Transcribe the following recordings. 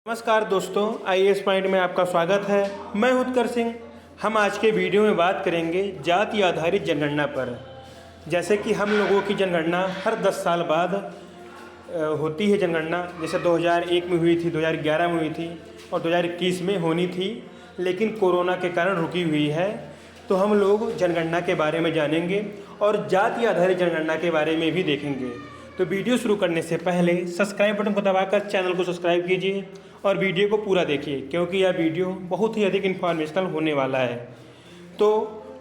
नमस्कार दोस्तों, IAS point में आपका स्वागत है। मैं उत्कर सिंह। हम आज के वीडियो में बात करेंगे जाति आधारित जनगणना पर। जैसे कि हम लोगों की जनगणना हर 10 साल बाद होती है जनगणना। जैसे 2001 में हुई थी, 2011 में हुई थी और 2021 में होनी थी, लेकिन कोरोना के कारण रुकी हुई है। तो हम लोग जनगणना के बारे में जानेंगे और जाति आधारित जनगणना के बारे में भी देखेंगे। तो वीडियो शुरू करने से पहले सब्सक्राइब बटन को दबाकर चैनल को सब्सक्राइब कीजिए और वीडियो को पूरा देखिए, क्योंकि यह वीडियो बहुत ही अधिक इन्फॉर्मेशनल होने वाला है। तो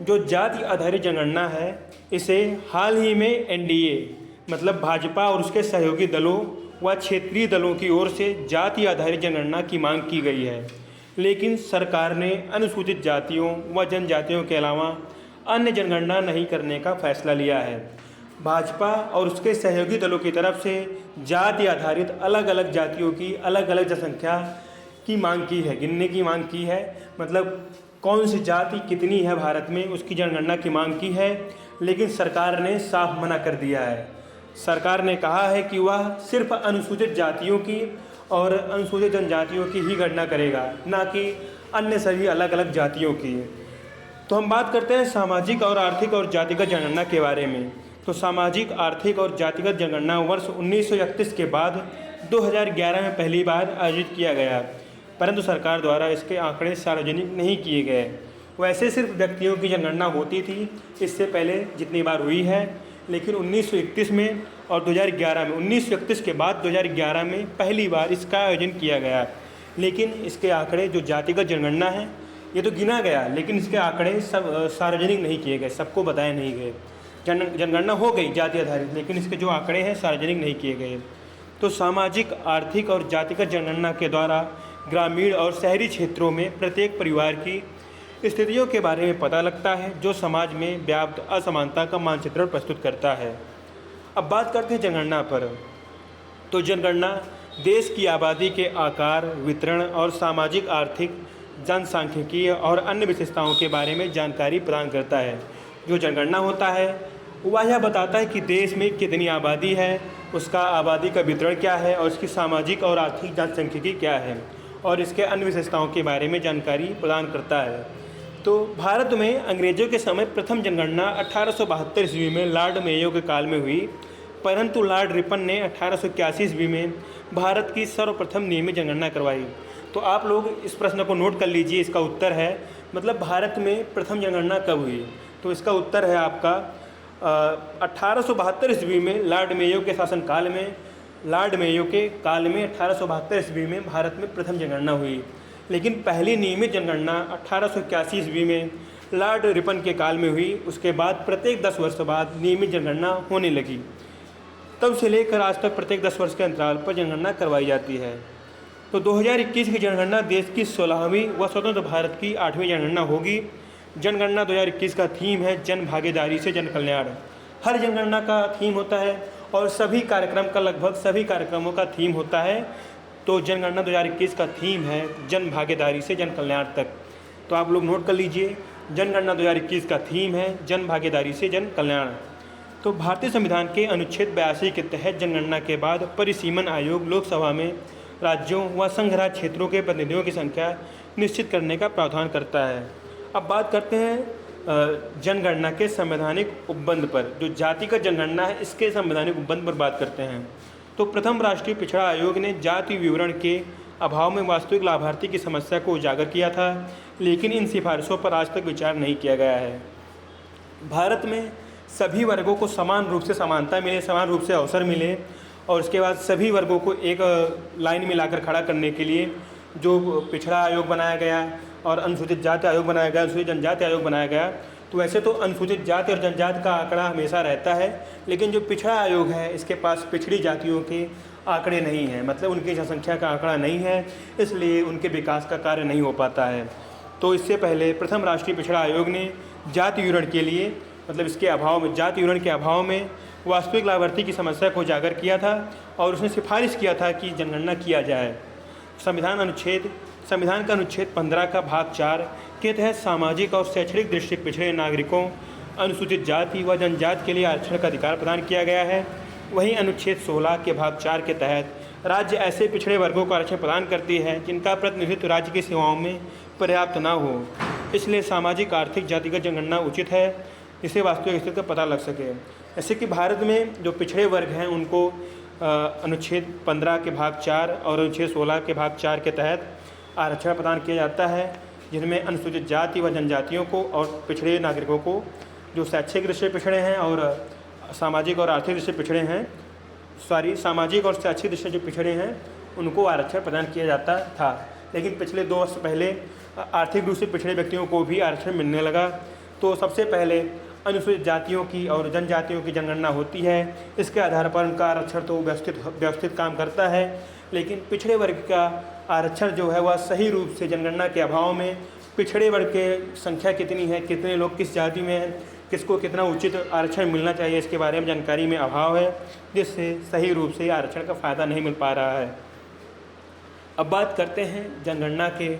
जो जाति आधारित जनगणना है, इसे हाल ही में एनडीए मतलब भाजपा और उसके सहयोगी दलों व क्षेत्रीय दलों की ओर से जाति आधारित जनगणना की मांग की गई है, लेकिन सरकार ने अनुसूचित जातियों व जनजातियों के अलावा अन्य जनगणना नहीं करने का फैसला लिया है। भाजपा और उसके सहयोगी दलों की तरफ से जाति आधारित अलग अलग जातियों की अलग अलग जनसंख्या की मांग की है, गिनने की मांग की है। मतलब कौन सी जाति कितनी है भारत में, उसकी जनगणना की मांग की है, लेकिन सरकार ने साफ मना कर दिया है। सरकार ने कहा है कि वह सिर्फ अनुसूचित जातियों की और अनुसूचित जनजातियों की ही गणना करेगा, ना कि अन्य सभी अलग अलग जातियों की। तो हम बात करते हैं सामाजिक और आर्थिक और जातिगत जनगणना के बारे में। तो सामाजिक, आर्थिक और जातिगत जनगणना वर्ष 1931 के बाद 2011 में पहली बार आयोजित किया गया, परंतु सरकार द्वारा इसके आंकड़े सार्वजनिक नहीं किए गए। वैसे सिर्फ व्यक्तियों की जनगणना होती थी इससे पहले जितनी बार हुई है, लेकिन 1931 में और 2011 में, 1931 के बाद 2011 में पहली बार इसका आयोजन किया गया। लेकिन इसके आंकड़े जो जातिगत जनगणना है, ये तो गिना गया, लेकिन इसके आंकड़े सब सार्वजनिक नहीं किए गए, सबको बताए नहीं गए। जनगणना हो गई जाति आधारित, लेकिन इसके जो आंकड़े हैं सार्वजनिक नहीं किए गए। तो सामाजिक, आर्थिक और जातिगत जनगणना के द्वारा ग्रामीण और शहरी क्षेत्रों में प्रत्येक परिवार की स्थितियों के बारे में पता लगता है, जो समाज में व्याप्त असमानता का मानचित्रण प्रस्तुत करता है। अब बात करते हैं जनगणना पर। तो जनगणना देश की आबादी के आकार, वितरण और सामाजिक, आर्थिक, जनसांख्यिकीय और अन्य विशेषताओं के बारे में जानकारी प्रदान करता है। जो जनगणना होता है वह यह बताता है कि देश में कितनी आबादी है, उसका आबादी का वितरण क्या है और इसकी सामाजिक और आर्थिक जनसांख्यिकी क्या है, और इसके अन्य विशेषताओं के बारे में जानकारी प्रदान करता है। तो भारत में अंग्रेज़ों के समय प्रथम जनगणना 1872 ईस्वी में लॉर्ड मेयो के काल में हुई, परंतु लॉर्ड रिपन ने 1881 ईस्वी में भारत की सर्वप्रथम नियमित जनगणना करवाई। तो आप लोग इस प्रश्न को नोट कर लीजिए, इसका उत्तर है, मतलब भारत में प्रथम जनगणना कब हुई। तो इसका उत्तर है आपका 1872 ईस्वी में लॉर्ड मेयो के शासनकाल में, लॉर्ड मेयो के काल में 1872 ईस्वी में भारत में प्रथम जनगणना हुई। लेकिन पहली नियमित जनगणना 1881 ईस्वी में लॉर्ड रिपन के काल में हुई। उसके बाद प्रत्येक 10 वर्ष बाद नियमित जनगणना होने लगी। तब से लेकर आज तक प्रत्येक 10 वर्ष के अंतराल पर जनगणना करवाई जाती है। तो 2021 की जनगणना देश की 16वीं व स्वतंत्र भारत की 8वीं जनगणना होगी। जनगणना 2021 का थीम है जन भागीदारी से जन कल्याण। हर जनगणना का थीम होता है और सभी कार्यक्रम का, लगभग सभी कार्यक्रमों का थीम होता है। तो जनगणना 2021 का थीम है जन भागीदारी से जन कल्याण तक। तो आप लोग नोट कर लीजिए, जनगणना 2021 का थीम है जन भागीदारी से जन कल्याण। तो भारतीय संविधान के अनुच्छेद 82 के तहत जनगणना के बाद परिसीमन आयोग लोकसभा में राज्यों व संघ राज्य क्षेत्रों के प्रतिनिधियों की संख्या निश्चित करने का प्रावधान करता है। अब बात करते हैं जनगणना के संवैधानिक उपबंध पर। जो जातिगत जनगणना है, इसके संवैधानिक उपबंध पर बात करते हैं। तो प्रथम राष्ट्रीय पिछड़ा आयोग ने जाति विवरण के अभाव में वास्तविक लाभार्थी की समस्या को उजागर किया था, लेकिन इन सिफारिशों पर आज तक विचार नहीं किया गया है। भारत में सभी वर्गों को समान रूप से समानता मिले, समान रूप से अवसर मिले, और उसके बाद सभी वर्गों को एक लाइन में लाकर खड़ा करने के लिए जो पिछड़ा आयोग बनाया गया और अनुसूचित जाति आयोग बनाया गया, अनुसूचित जनजाति आयोग बनाया गया। तो वैसे तो अनुसूचित जाति और जनजाति का आंकड़ा हमेशा रहता है, लेकिन जो पिछड़ा आयोग है इसके पास पिछड़ी जातियों के आंकड़े नहीं हैं, मतलब उनकी जनसंख्या का आंकड़ा नहीं है, इसलिए उनके विकास का कार्य नहीं हो पाता है। तो इससे पहले प्रथम राष्ट्रीय पिछड़ा आयोग ने जाति विवरण के लिए, मतलब इसके अभाव में, जाति विवरण के अभाव में वास्तविक लाभार्थी की समस्या को उजागर किया था और उसने सिफारिश किया था कि जनगणना किया जाए। संविधान का अनुच्छेद 15 का भाग 4 के तहत सामाजिक और शैक्षणिक दृष्टि पिछड़े नागरिकों, अनुसूचित जाति व जनजाति के लिए आरक्षण का अधिकार प्रदान किया गया है। वहीं अनुच्छेद 16 के भाग 4 के तहत राज्य ऐसे पिछड़े वर्गों को आरक्षण प्रदान करती है जिनका प्रतिनिधित्व राज्य की सेवाओं में पर्याप्त न हो। इसलिए सामाजिक आर्थिक जातिगत जनगणना उचित है, जिससे वास्तविक स्थिति का पता लग सके। जैसे कि भारत में जो पिछड़े वर्ग हैं उनको अनुच्छेद 15 के भाग 4 और अनुच्छेद 16 के भाग 4 के तहत आरक्षण प्रदान किया जाता है, जिनमें अनुसूचित जाति व जनजातियों को और पिछड़े नागरिकों को जो शैक्षिक दृष्टि से पिछड़े हैं और सामाजिक और आर्थिक दृष्टि से पिछड़े हैं, सामाजिक और शैक्षिक दृष्टि से जो पिछड़े हैं उनको आरक्षण प्रदान किया जाता था। लेकिन पिछले 2 वर्ष पहले आर्थिक रूप से पिछड़े व्यक्तियों को भी आरक्षण मिलने लगा। तो सबसे पहले अनुसूचित जातियों की और जनजातियों की जनगणना होती है। इसके आधार पर उनका आरक्षण तो व्यवस्थित काम करता है, लेकिन पिछड़े वर्ग का आरक्षण जो है वह सही रूप से जनगणना के अभाव में पिछड़े वर्ग के संख्या कितनी है, कितने लोग किस जाति में हैं, किसको कितना उचित आरक्षण मिलना चाहिए, इसके बारे में जानकारी में अभाव है, जिससे सही रूप से आरक्षण का फ़ायदा नहीं मिल पा रहा है। अब बात करते हैं जनगणना के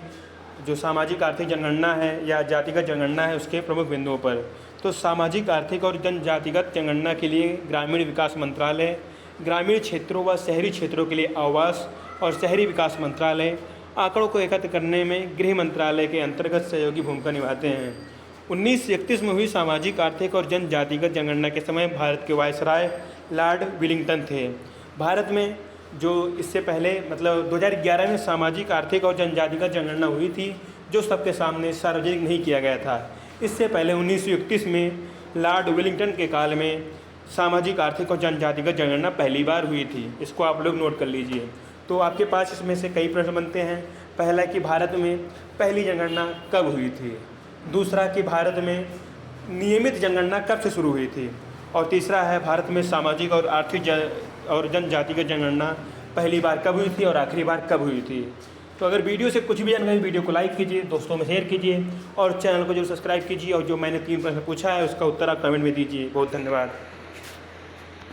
जो सामाजिक आर्थिक जनगणना है या जातिगत जनगणना है उसके प्रमुख बिंदुओं पर। तो सामाजिक आर्थिक और जनजातिगत जनगणना के लिए ग्रामीण विकास मंत्रालय, ग्रामीण क्षेत्रों व शहरी क्षेत्रों के लिए आवास और शहरी विकास मंत्रालय आंकड़ों को एकत्र करने में गृह मंत्रालय के अंतर्गत सहयोगी भूमिका निभाते हैं। 1931 में हुई सामाजिक आर्थिक और जनजातिगत जनगणना के समय भारत के वायसराय लॉर्ड विलिंगटन थे। भारत में जो इससे पहले मतलब 2011 में सामाजिक आर्थिक और जनजातिगत जनगणना हुई थी, जो सबके सामने सार्वजनिक नहीं किया गया था। इससे पहले 1931 में लॉर्ड विलिंगटन के काल में सामाजिक आर्थिक और जनजातिगत जनगणना पहली बार हुई थी। इसको आप लोग नोट कर लीजिए। तो आपके पास इसमें से कई प्रश्न बनते हैं। पहला कि भारत में पहली जनगणना कब हुई थी, दूसरा कि भारत में नियमित जनगणना कब से शुरू हुई थी, और तीसरा है भारत में सामाजिक और आर्थिक और जनजातिगत जनगणना पहली बार कब हुई थी और आखिरी बार कब हुई थी। तो अगर वीडियो से कुछ भी जानकारी, वीडियो को लाइक कीजिए, दोस्तों में शेयर कीजिए और चैनल को जरूर सब्सक्राइब कीजिए। और जो मैंने 3 प्रश्न पूछा है उसका उत्तर आप कमेंट में दीजिए। बहुत धन्यवाद।